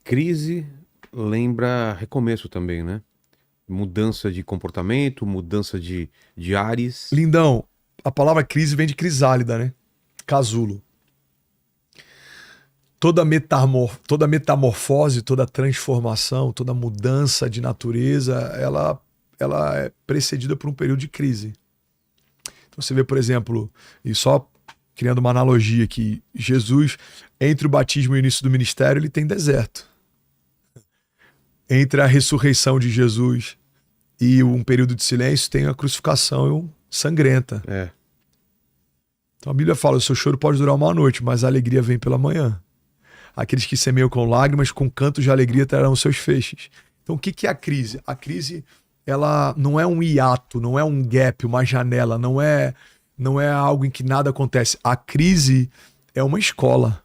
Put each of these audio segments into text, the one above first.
Crise lembra recomeço também, né? Mudança de comportamento, mudança de ares. Lindão, a palavra crise vem de crisálida, né? Casulo. Toda metamorfose, toda transformação, toda mudança de natureza, ela é precedida por um período de crise. Então você vê, por exemplo, e só criando uma analogia aqui, Jesus, entre o batismo e o início do ministério, ele tem deserto. Entre a ressurreição de Jesus e um período de silêncio, tem a crucificação sangrenta. É. Então a Bíblia fala, o seu choro pode durar uma noite, mas a alegria vem pela manhã. Aqueles que semeiam com lágrimas, com cantos de alegria trarão seus feixes. Então o que é a crise? A crise, ela não é um hiato, não é um gap, uma janela, não é algo em que nada acontece. A crise é uma escola.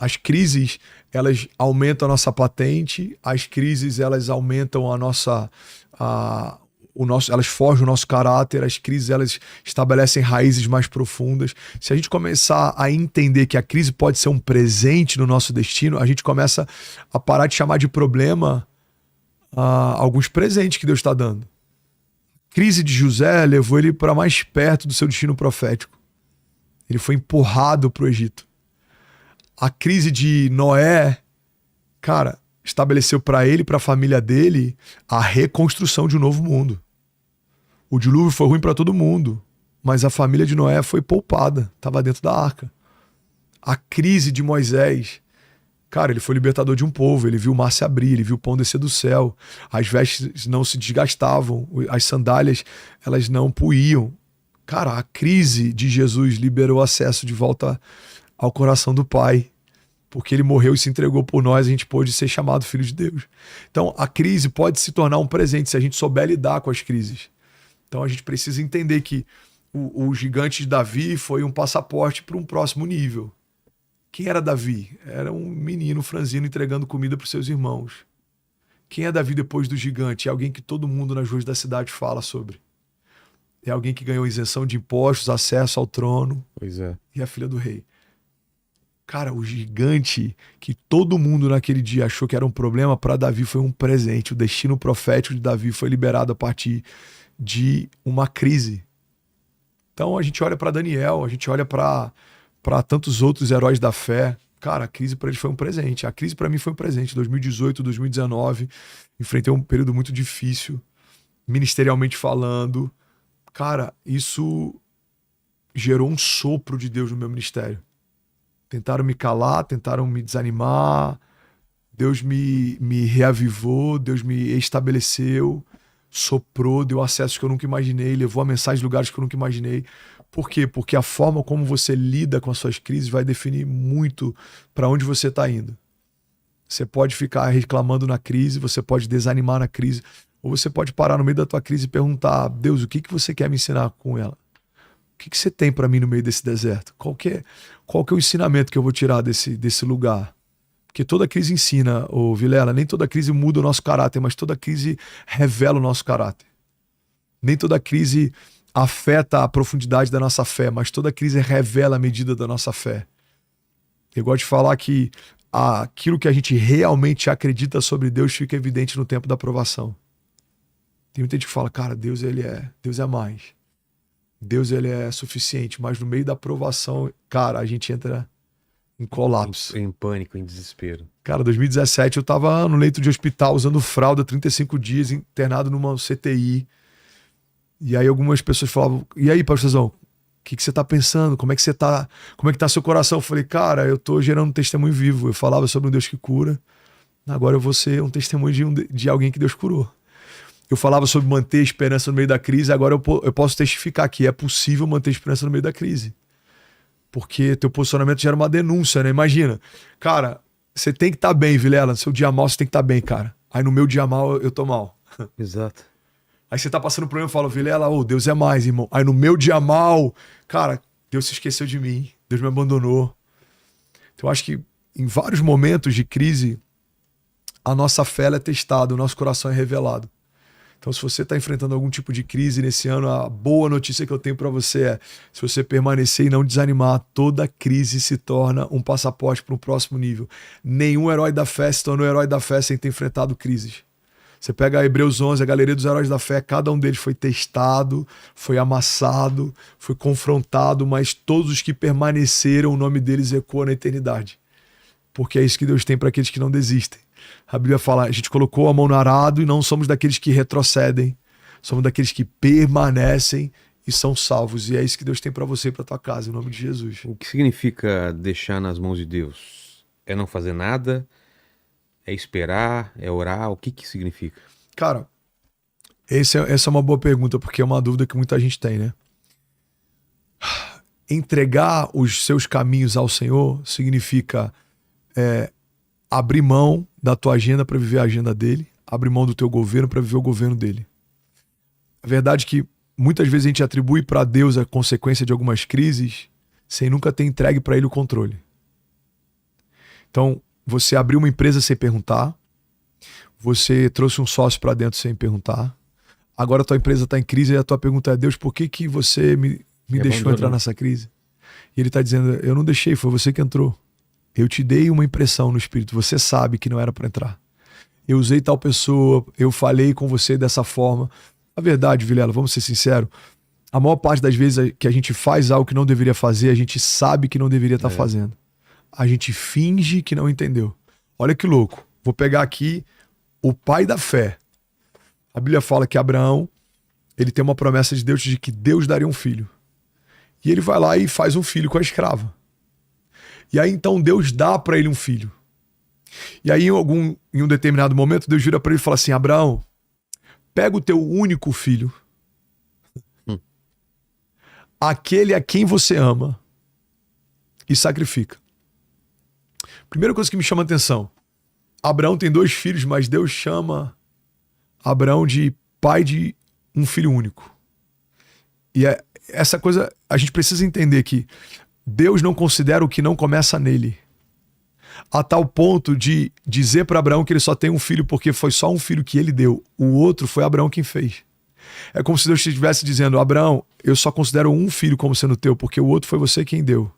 As crises, elas aumentam a nossa patente, as crises, elas aumentam elas forjam o nosso caráter, as crises, elas estabelecem raízes mais profundas. Se a gente começar a entender que a crise pode ser um presente no nosso destino, a gente começa a parar de chamar de problema alguns presentes que Deus está dando. A crise de José levou ele para mais perto do seu destino profético. Ele foi empurrado para o Egito. A crise de Noé, cara, estabeleceu para ele e para a família dele a reconstrução de um novo mundo. O dilúvio foi ruim para todo mundo, mas a família de Noé foi poupada, estava dentro da arca. A crise de Moisés, cara, ele foi libertador de um povo, ele viu o mar se abrir, ele viu o pão descer do céu, as vestes não se desgastavam, as sandálias, elas não puíam. Cara, a crise de Jesus liberou acesso de volta ao coração do Pai, porque ele morreu e se entregou por nós, a gente pôde ser chamado filho de Deus. Então, a crise pode se tornar um presente se a gente souber lidar com as crises. Então, a gente precisa entender que o gigante de Davi foi um passaporte para um próximo nível. Quem era Davi? Era um menino franzino entregando comida para os seus irmãos. Quem é Davi depois do gigante? É alguém que todo mundo nas ruas da cidade fala sobre. É alguém que ganhou isenção de impostos, acesso ao trono. Pois é. E a filha do rei. Cara, o gigante que todo mundo naquele dia achou que era um problema, para Davi foi um presente. O destino profético de Davi foi liberado a partir de uma crise. Então a gente olha para Daniel, a gente olha para tantos outros heróis da fé. Cara, a crise para eles foi um presente. A crise para mim foi um presente. 2018, 2019, enfrentei um período muito difícil, ministerialmente falando. Cara, isso gerou um sopro de Deus no meu ministério. Tentaram me calar, tentaram me desanimar. Deus me reavivou, Deus me estabeleceu, soprou, deu acessos que eu nunca imaginei, levou a mensagem em lugares que eu nunca imaginei. Por quê? Porque a forma como você lida com as suas crises vai definir muito para onde você está indo. Você pode ficar reclamando na crise, você pode desanimar na crise, ou você pode parar no meio da tua crise e perguntar: Deus, o que você quer me ensinar com ela? O que você tem para mim no meio desse deserto? Qual que é o ensinamento que eu vou tirar desse lugar? Porque toda crise ensina, Vilela, nem toda crise muda o nosso caráter, mas toda crise revela o nosso caráter. Nem toda crise afeta a profundidade da nossa fé, mas toda crise revela a medida da nossa fé. Eu gosto de falar que aquilo que a gente realmente acredita sobre Deus fica evidente no tempo da provação. Tem muita gente que fala, cara, Deus é mais. Deus ele é suficiente, mas no meio da provação, cara, a gente entra em colapso. Em pânico, em desespero. Cara, 2017 eu tava no leito de hospital usando fralda, 35 dias, internado numa CTI. E aí algumas pessoas falavam, e aí, pastorzão, o que você tá pensando? Como é que você tá? Como é que tá seu coração? Eu falei, cara, eu tô gerando um testemunho vivo. Eu falava sobre um Deus que cura. Agora eu vou ser um testemunho de alguém que Deus curou. Eu falava sobre manter a esperança no meio da crise, agora eu posso testificar que é possível manter a esperança no meio da crise. Porque teu posicionamento gera uma denúncia, né? Imagina, cara, você tem que estar bem, Vilela, no seu dia mal você tem que estar bem, cara. Aí no meu dia mal eu tô mal. Exato. Aí você tá passando por problema e fala, Vilela, Deus é mais, irmão. Aí no meu dia mal, cara, Deus se esqueceu de mim, Deus me abandonou. Então eu acho que em vários momentos de crise, a nossa fé é testada, o nosso coração é revelado. Então, se você está enfrentando algum tipo de crise nesse ano, a boa notícia que eu tenho para você é: se você permanecer e não desanimar, toda crise se torna um passaporte para um próximo nível. Nenhum herói da fé se tornou herói da fé sem ter enfrentado crises. Você pega Hebreus 11, a galeria dos heróis da fé, cada um deles foi testado, foi amassado, foi confrontado, mas todos os que permaneceram, o nome deles ecoa na eternidade. Porque é isso que Deus tem para aqueles que não desistem. A Bíblia fala, a gente colocou a mão no arado e não somos daqueles que retrocedem, somos daqueles que permanecem e são salvos. E é isso que Deus tem para você e para tua casa, em nome de Jesus. O que significa deixar nas mãos de Deus? É não fazer nada? É esperar? É orar? O que que significa? Cara, essa é uma boa pergunta, porque é uma dúvida que muita gente tem, né? Entregar os seus caminhos ao Senhor significa abrir mão da tua agenda para viver a agenda dele, abrir mão do teu governo para viver o governo dele. A verdade é que muitas vezes a gente atribui para Deus a consequência de algumas crises sem nunca ter entregue para ele o controle. Então, você abriu uma empresa sem perguntar, você trouxe um sócio para dentro sem perguntar, agora a tua empresa está em crise e a tua pergunta é: Deus, por que você me deixou entrar nessa crise? E ele está dizendo: eu não deixei, foi você que entrou. Eu te dei uma impressão no espírito, você sabe que não era para entrar. Eu usei tal pessoa, eu falei com você dessa forma. A verdade, Vilela, vamos ser sinceros, a maior parte das vezes que a gente faz algo que não deveria fazer, a gente sabe que não deveria estar fazendo. A gente finge que não entendeu. Olha que louco. Vou pegar aqui o pai da fé. A Bíblia fala que Abraão, ele tem uma promessa de Deus de que Deus daria um filho. E ele vai lá e faz um filho com a escrava. E aí então Deus dá para ele um filho. E aí em um determinado momento Deus vira para ele e fala assim: Abraão, pega o teu único filho, aquele a quem você ama, e sacrifica. Primeira coisa que me chama a atenção: Abraão tem 2 filhos, mas Deus chama Abraão de pai de um filho único. E essa coisa, a gente precisa entender que Deus não considera o que não começa nele, a tal ponto de dizer para Abraão que ele só tem um filho porque foi só um filho que ele deu. O outro foi Abraão quem fez. É como se Deus estivesse dizendo: Abraão, eu só considero um filho como sendo teu porque o outro foi você quem deu.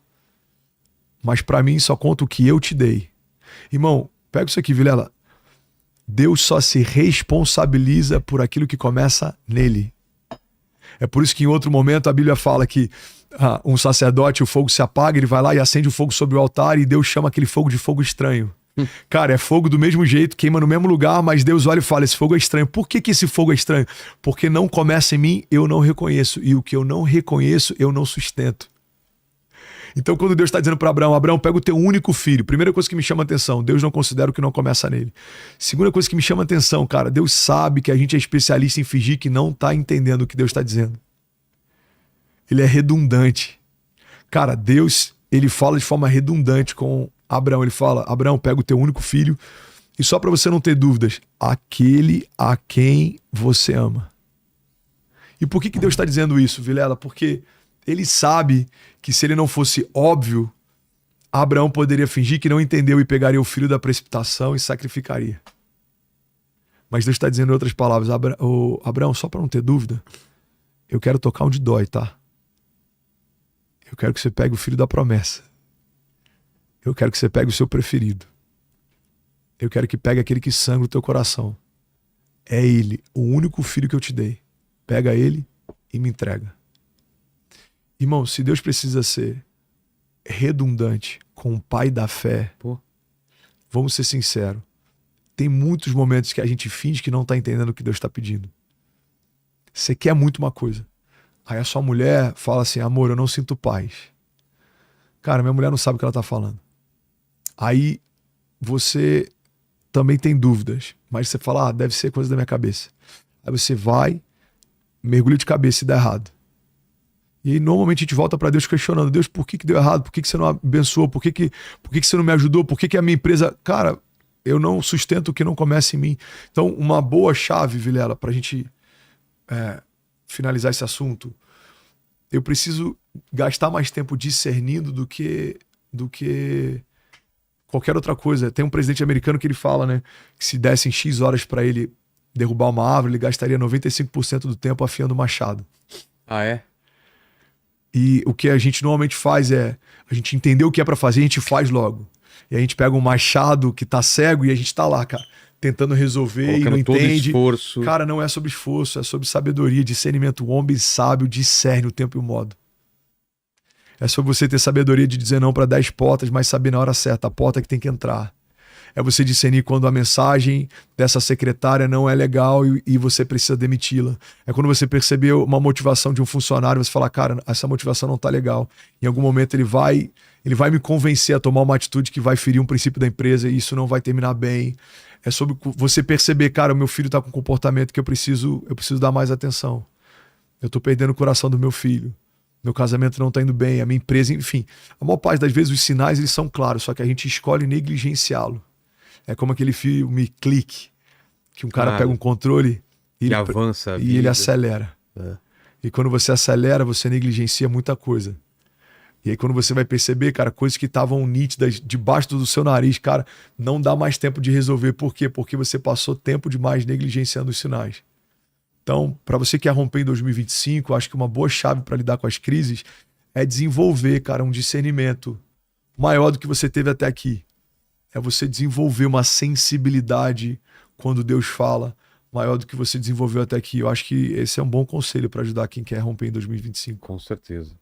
Mas para mim só conta o que eu te dei. Irmão, pega isso aqui, Vilela. Deus só se responsabiliza por aquilo que começa nele. É por isso que em outro momento a Bíblia fala que um sacerdote, o fogo se apaga, ele vai lá e acende o fogo sobre o altar e Deus chama aquele fogo de fogo estranho. Cara, é fogo do mesmo jeito, queima no mesmo lugar, mas Deus olha e fala: esse fogo é estranho. Por que esse fogo é estranho? Porque não começa em mim, eu não reconheço. E o que eu não reconheço, eu não sustento. Então, quando Deus está dizendo para Abraão: Abraão, pega o teu único filho. Primeira coisa que me chama a atenção: Deus não considera o que não começa nele. Segunda coisa que me chama a atenção, cara: Deus sabe que a gente é especialista em fingir que não está entendendo o que Deus está dizendo. Ele é redundante. Cara, Deus, ele fala de forma redundante com Abraão. Ele fala: Abraão, pega o teu único filho. E só para você não ter dúvidas, aquele a quem você ama. E por que Deus está dizendo isso, Vilela? Porque ele sabe que se ele não fosse óbvio, Abraão poderia fingir que não entendeu e pegaria o filho da precipitação e sacrificaria. Mas Deus está dizendo em outras palavras: Abraão, só para não ter dúvida, eu quero tocar onde dói, tá? Eu quero que você pegue o filho da promessa. Eu quero que você pegue o seu preferido. Eu quero que pegue aquele que sangra o teu coração. É ele, o único filho que eu te dei. Pega ele e me entrega. Irmão, se Deus precisa ser redundante com o pai da fé, vamos ser sinceros, tem muitos momentos que a gente finge que não está entendendo o que Deus está pedindo. Você quer muito uma coisa. Aí a sua mulher fala assim: amor, eu não sinto paz. Cara, minha mulher não sabe o que ela está falando. Aí você também tem dúvidas, mas você fala: deve ser coisa da minha cabeça. Aí você vai, mergulha de cabeça e dá errado. E aí normalmente a gente volta para Deus questionando: Deus, por que deu errado? Por que você não abençoou? Por que você não me ajudou? Por que a minha empresa... Cara, eu não sustento o que não começa em mim. Então, uma boa chave, Vilela, para a gente finalizar esse assunto: eu preciso gastar mais tempo discernindo do que qualquer outra coisa. Tem um presidente americano que ele fala, né, que se dessem X horas para ele derrubar uma árvore, ele gastaria 95% do tempo afiando o machado. Ah, é? E o que a gente normalmente faz é, a gente entender o que é pra fazer, a gente faz logo. E a gente pega um machado que tá cego e a gente tá lá, cara, tentando resolver e não Colocando todo entende. esforço. Cara, não é sobre esforço, é sobre sabedoria, discernimento. O homem sábio discerne o tempo e o modo. É sobre você ter sabedoria de dizer não para 10 portas, mas saber na hora certa a porta que tem que entrar. É você discernir quando a mensagem dessa secretária não é legal e você precisa demiti-la. É quando você perceber uma motivação de um funcionário, você falar, cara, essa motivação não tá legal. Em algum momento ele vai me convencer a tomar uma atitude que vai ferir um princípio da empresa e isso não vai terminar bem. É sobre você perceber, cara, o meu filho tá com um comportamento que eu preciso dar mais atenção. Eu tô perdendo o coração do meu filho. Meu casamento não tá indo bem, a minha empresa, enfim. A maior parte das vezes os sinais eles são claros, só que a gente escolhe negligenciá-lo. É como aquele filme Clique, que um cara pega um controle e avança a e ele vida. acelera. E quando você acelera, você negligencia muita coisa. E aí quando você vai perceber, cara, coisas que estavam nítidas debaixo do seu nariz, cara, não dá mais tempo de resolver. Por quê? Porque você passou tempo demais negligenciando os sinais. Então, para você que quer romper em 2025, acho que uma boa chave para lidar com as crises é desenvolver, cara, um discernimento maior do que você teve até aqui. É você desenvolver uma sensibilidade quando Deus fala, maior do que você desenvolveu até aqui. Eu acho que esse é um bom conselho para ajudar quem quer romper em 2025. Com certeza.